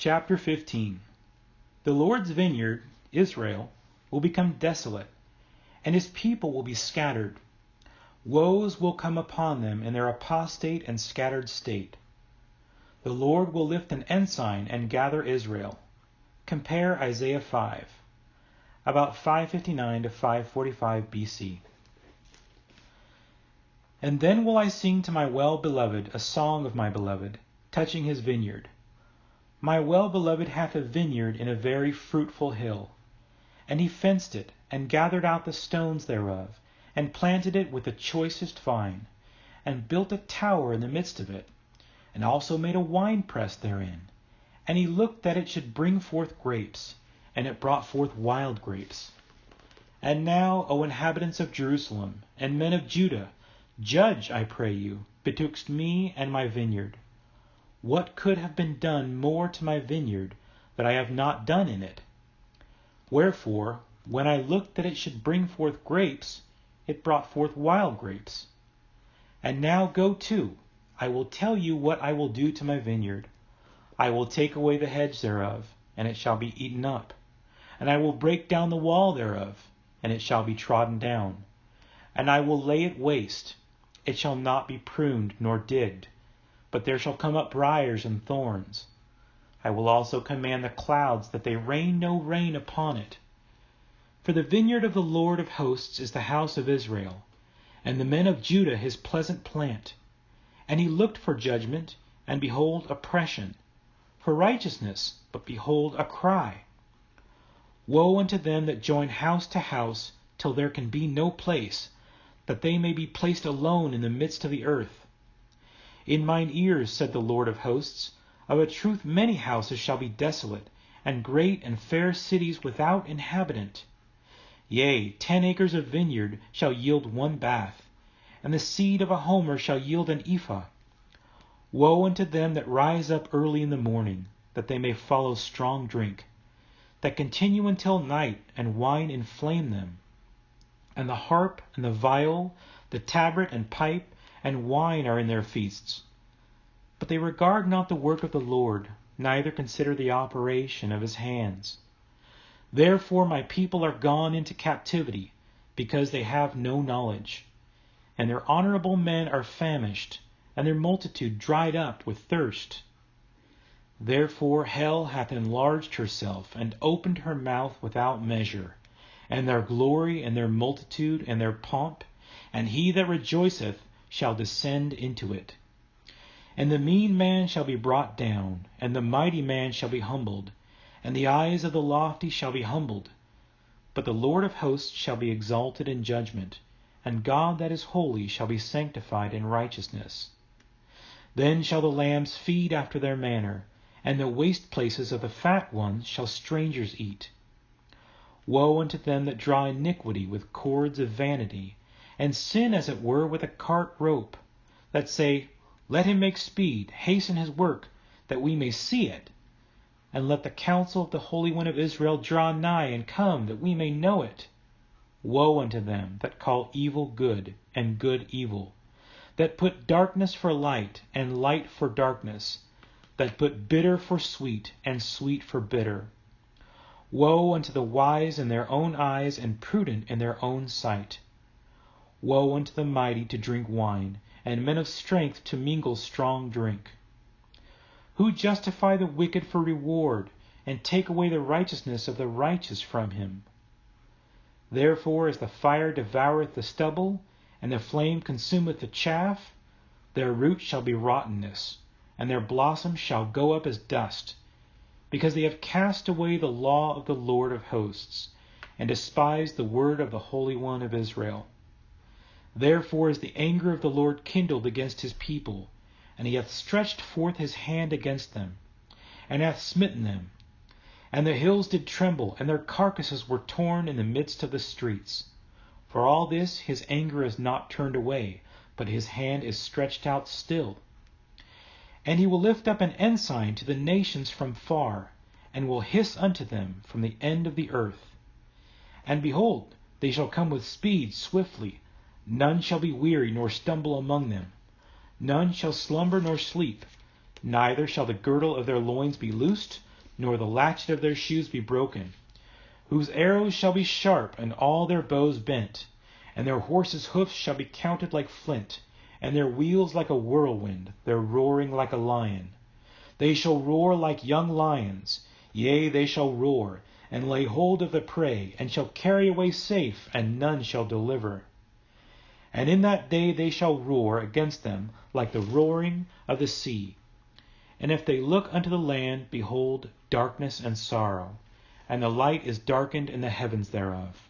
Chapter 15. The Lord's vineyard, Israel, will become desolate, and his people will be scattered. Woes will come upon them in their apostate and scattered state. The Lord will lift an ensign and gather Israel. Compare Isaiah 5, about 559 to 545 BC. And then will I sing to my well-beloved a song of my beloved, touching his vineyard. My well-beloved hath a vineyard in a very fruitful hill. And he fenced it, and gathered out the stones thereof, and planted it with the choicest vine, and built a tower in the midst of it, and also made a winepress therein. And he looked that it should bring forth grapes, and it brought forth wild grapes. And now, O inhabitants of Jerusalem, and men of Judah, judge, I pray you, betwixt me and my vineyard. What could have been done more to my vineyard that I have not done in it? Wherefore, when I looked that it should bring forth grapes, it brought forth wild grapes. And now go to, I will tell you what I will do to my vineyard. I will take away the hedge thereof, and it shall be eaten up. And I will break down the wall thereof, and it shall be trodden down. And I will lay it waste. It shall not be pruned nor digged, but there shall come up briars and thorns. I will also command the clouds that they rain no rain upon it. For the vineyard of the Lord of hosts is the house of Israel, and the men of Judah his pleasant plant. And he looked for judgment, and behold oppression, for righteousness, but behold a cry. Woe unto them that join house to house, till there can be no place, that they may be placed alone in the midst of the earth. In mine ears, said the Lord of hosts, of a truth many houses shall be desolate, and great and fair cities without inhabitant. Yea, 10 acres of vineyard shall yield 1 bath, and the seed of a homer shall yield an ephah. Woe unto them that rise up early in the morning, that they may follow strong drink, that continue until night, and wine inflame them. And the harp and the viol, the tabret and pipe, and wine are in their feasts. But they regard not the work of the Lord, neither consider the operation of his hands. Therefore my people are gone into captivity, because they have no knowledge. And their honorable men are famished, and their multitude dried up with thirst. Therefore hell hath enlarged herself, and opened her mouth without measure, and their glory, and their multitude, and their pomp, and he that rejoiceth shall descend into it. And the mean man shall be brought down, and the mighty man shall be humbled, and the eyes of the lofty shall be humbled. But the Lord of hosts shall be exalted in judgment, and God that is holy shall be sanctified in righteousness. Then shall the lambs feed after their manner, and the waste places of the fat ones shall strangers eat. Woe unto them that draw iniquity with cords of vanity, and sin as it were with a cart rope, that say, Let him make speed, hasten his work, that we may see it. And let the counsel of the Holy One of Israel draw nigh and come, that we may know it. Woe unto them that call evil good, and good evil, that put darkness for light, and light for darkness, that put bitter for sweet, and sweet for bitter. Woe unto the wise in their own eyes, and prudent in their own sight. Woe unto the mighty to drink wine, and men of strength to mingle strong drink. Who justify the wicked for reward, and take away the righteousness of the righteous from him. Therefore as the fire devoureth the stubble, and the flame consumeth the chaff, their root shall be rottenness, and their blossom shall go up as dust, because they have cast away the law of the Lord of hosts, and despised the word of the Holy One of Israel. Therefore is the anger of the Lord kindled against his people, and he hath stretched forth his hand against them, and hath smitten them. And the hills did tremble, and their carcasses were torn in the midst of the streets. For all this his anger is not turned away, but his hand is stretched out still. And he will lift up an ensign to the nations from far, and will hiss unto them from the end of the earth. And behold, they shall come with speed swiftly. None shall be weary nor stumble among them. None shall slumber nor sleep, neither shall the girdle of their loins be loosed, nor the latchet of their shoes be broken, whose arrows shall be sharp, and all their bows bent, and their horses' hoofs shall be counted like flint, and their wheels like a whirlwind, their roaring like a lion. They shall roar like young lions, yea, they shall roar, and lay hold of the prey, and shall carry away safe, and none shall deliver. And in that day they shall roar against them like the roaring of the sea. And if they look unto the land, behold, darkness and sorrow, and the light is darkened in the heavens thereof.